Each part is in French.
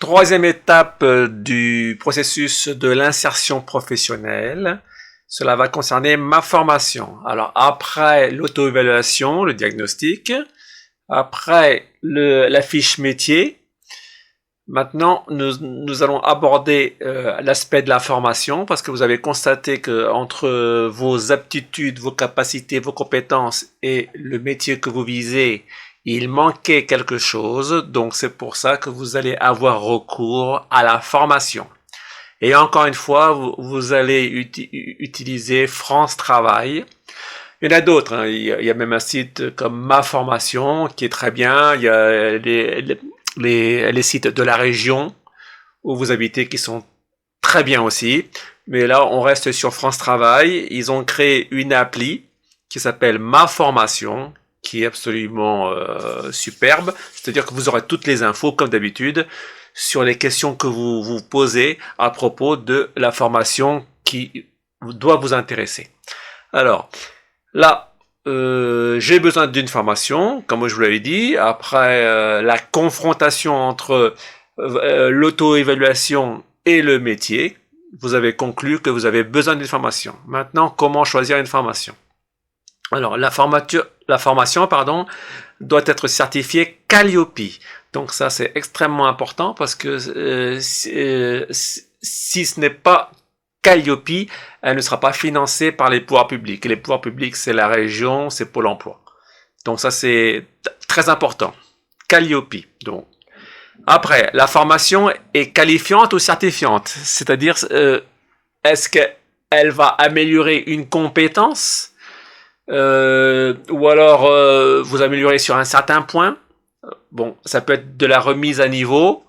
Troisième étape du processus de l'insertion professionnelle, cela va concerner ma formation. Alors après l'auto-évaluation, le diagnostic, après la fiche métier, maintenant nous allons aborder l'aspect de la formation parce que vous avez constaté que entre vos aptitudes, vos capacités, vos compétences et le métier que vous visez, il manquait quelque chose, donc c'est pour ça que vous allez avoir recours à la formation. Et encore une fois, vous allez utiliser France Travail. Il y en a d'autres, hein. Il y a même un site comme Ma Formation qui est très bien. Il y a les sites de la région où vous habitez qui sont très bien aussi. Mais là, on reste sur France Travail. Ils ont créé une appli qui s'appelle Ma Formation, qui est absolument superbe. C'est-à-dire que vous aurez toutes les infos, comme d'habitude, sur les questions que vous vous posez à propos de la formation qui doit vous intéresser. Alors, là, j'ai besoin d'une formation, comme je vous l'avais dit. Après la confrontation entre l'auto-évaluation et le métier, vous avez conclu que vous avez besoin d'une formation. Maintenant, comment choisir une formation? Alors, la formation, doit être certifiée Calliope. Donc ça, c'est extrêmement important parce que si ce n'est pas Calliope, elle ne sera pas financée par les pouvoirs publics. Et les pouvoirs publics, c'est la région, c'est Pôle emploi. Donc ça, c'est très important. Calliope. Donc, après, la formation est qualifiante ou certifiante. C'est-à-dire, est-ce qu'elle va améliorer une compétence ou alors vous améliorez sur un certain point. Bon, ça peut être de la remise à niveau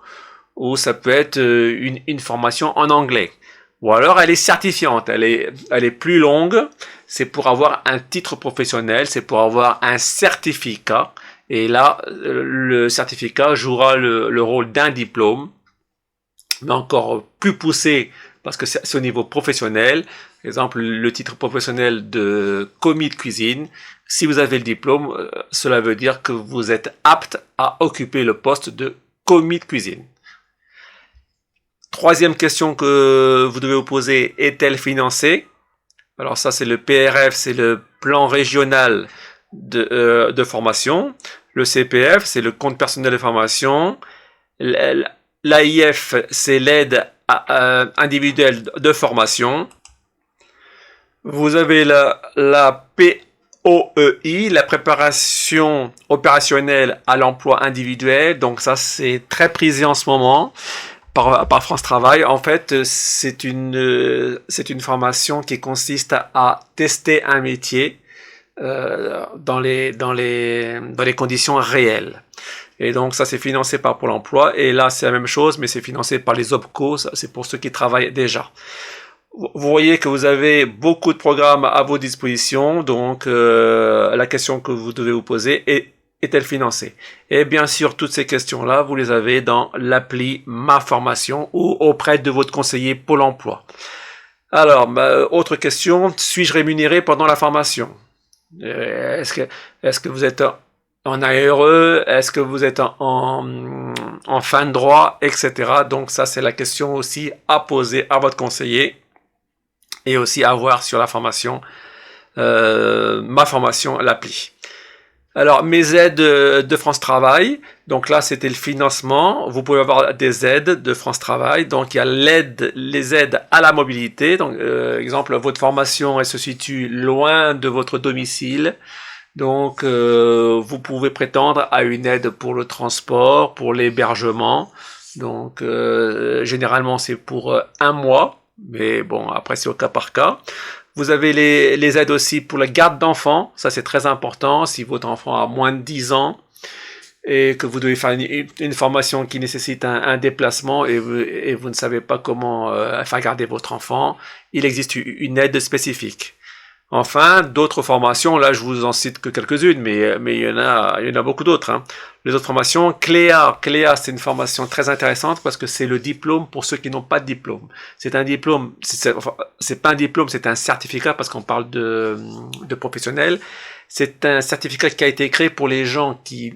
ou ça peut être une formation en anglais. Ou alors elle est certifiante, elle est plus longue, c'est pour avoir un titre professionnel, c'est pour avoir un certificat. Et là, le certificat jouera le rôle d'un diplôme, mais encore plus poussé parce que c'est au niveau professionnel. Par exemple, le titre professionnel de commis de cuisine, si vous avez le diplôme, cela veut dire que vous êtes apte à occuper le poste de commis de cuisine. Troisième question que vous devez vous poser, est-elle financée? Alors ça, c'est le PRF, c'est le plan régional de formation. Le CPF, c'est le compte personnel de formation. L'AIF, c'est l'aide individuelle de formation. Vous avez la POEI, la préparation opérationnelle à l'emploi individuel. Donc ça, c'est très prisé en ce moment par France Travail. En fait, c'est une formation qui consiste à tester un métier dans les conditions réelles. Et donc ça, c'est financé par Pôle emploi. Et là, c'est la même chose, mais c'est financé par les OPCO. C'est pour ceux qui travaillent déjà. Vous voyez que vous avez beaucoup de programmes à vos dispositions, donc la question que vous devez vous poser est-elle financée? Et bien sûr, toutes ces questions-là, vous les avez dans l'appli Ma Formation ou auprès de votre conseiller Pôle emploi. Alors, autre question, suis-je rémunéré pendant la formation? Est-ce que vous êtes en ARE? Est-ce que vous êtes en fin de droit, etc. Donc ça, c'est la question aussi à poser à votre conseiller. Et aussi à voir sur la formation, Ma Formation, l'appli. Alors, mes aides de France Travail. Donc là, c'était le financement. Vous pouvez avoir des aides de France Travail. Donc, il y a les aides à la mobilité. Donc, exemple, votre formation, elle se situe loin de votre domicile. Donc, vous pouvez prétendre à une aide pour le transport, pour l'hébergement. Donc, généralement, c'est pour 1 mois. Mais bon, après c'est au cas par cas. Vous avez les aides aussi pour la garde d'enfants. Ça, c'est très important. Si votre enfant a moins de 10 ans et que vous devez faire une formation qui nécessite un déplacement et vous ne savez pas comment faire garder votre enfant, il existe une aide spécifique. Enfin, d'autres formations, là je vous en cite que quelques-unes, mais il y en a beaucoup d'autres. Hein. Les autres formations, Cléa, c'est une formation très intéressante parce que c'est le diplôme pour ceux qui n'ont pas de diplôme. C'est un diplôme, c'est pas un diplôme, c'est un certificat parce qu'on parle de professionnels. C'est un certificat qui a été créé pour les gens qui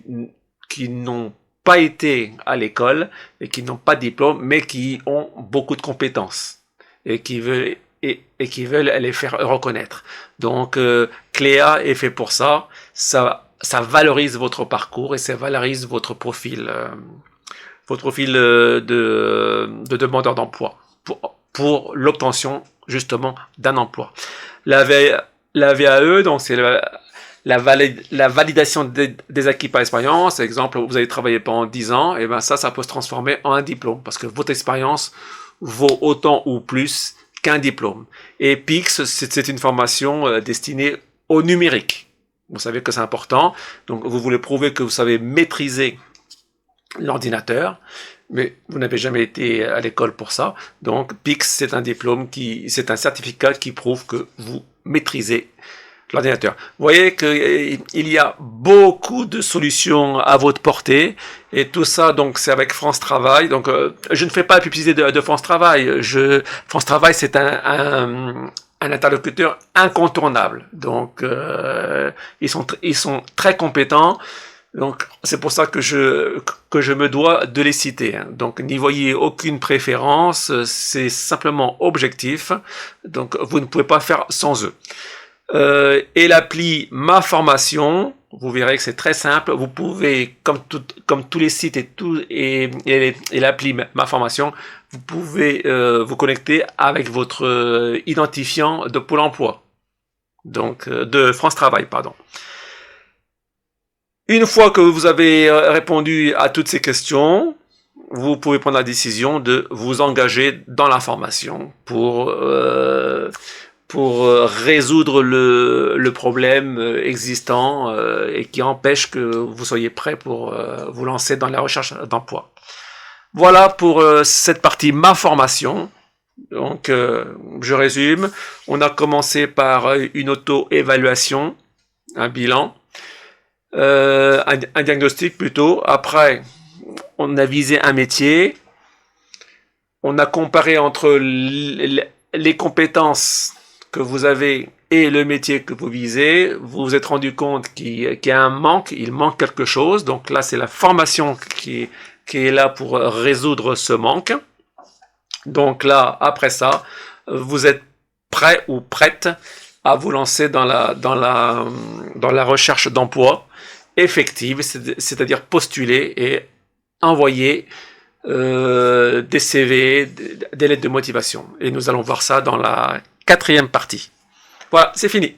n'ont pas été à l'école et qui n'ont pas de diplôme, mais qui ont beaucoup de compétences et qui veulent qui veulent les faire reconnaître. Donc Cléa est fait pour ça. Ça valorise votre parcours et ça valorise votre profil de demandeur d'emploi pour l'obtention justement d'un emploi. La VAE, donc c'est la validation des acquis par expérience. Exemple, vous avez travaillé pendant 10 ans, et ben ça peut se transformer en un diplôme parce que votre expérience vaut autant ou plus qu'un diplôme. Et PIX, c'est une formation destinée au numérique. Vous savez que c'est important. Donc, vous voulez prouver que vous savez maîtriser l'ordinateur, mais vous n'avez jamais été à l'école pour ça. Donc, PIX, c'est un diplôme c'est un certificat qui prouve que vous maîtrisez l'ordinateur. Vous voyez qu'il y a beaucoup de solutions à votre portée, et tout ça, donc, c'est avec France Travail. Donc, je ne fais pas la publicité de France Travail. France Travail, c'est un interlocuteur incontournable. Donc, ils sont très compétents. Donc, c'est pour ça que je me dois de les citer. Donc, n'y voyez aucune préférence. C'est simplement objectif. Donc, vous ne pouvez pas faire sans eux. Et l'appli Ma Formation, vous verrez que c'est très simple. Vous pouvez, comme tous les sites et l'appli Ma Formation, vous pouvez vous connecter avec votre identifiant de Pôle Emploi, donc de France Travail, pardon. Une fois que vous avez répondu à toutes ces questions, vous pouvez prendre la décision de vous engager dans la formation pour résoudre le problème existant et qui empêche que vous soyez prêt pour vous lancer dans la recherche d'emploi. Voilà pour cette partie Ma Formation. Donc, je résume. On a commencé par une auto-évaluation, un bilan, un diagnostic plutôt. Après, on a visé un métier. On a comparé entre les compétences que vous avez et le métier que vous visez. Vous vous êtes rendu compte qu'il y a un manque, il manque quelque chose. Donc là, c'est la formation qui est là pour résoudre ce manque. Donc là, après ça, vous êtes prêt ou prête à vous lancer dans la recherche d'emploi effective, c'est-à-dire postuler et envoyer des CV, des lettres de motivation. Et nous allons voir ça dans la 4e partie. Voilà, c'est fini.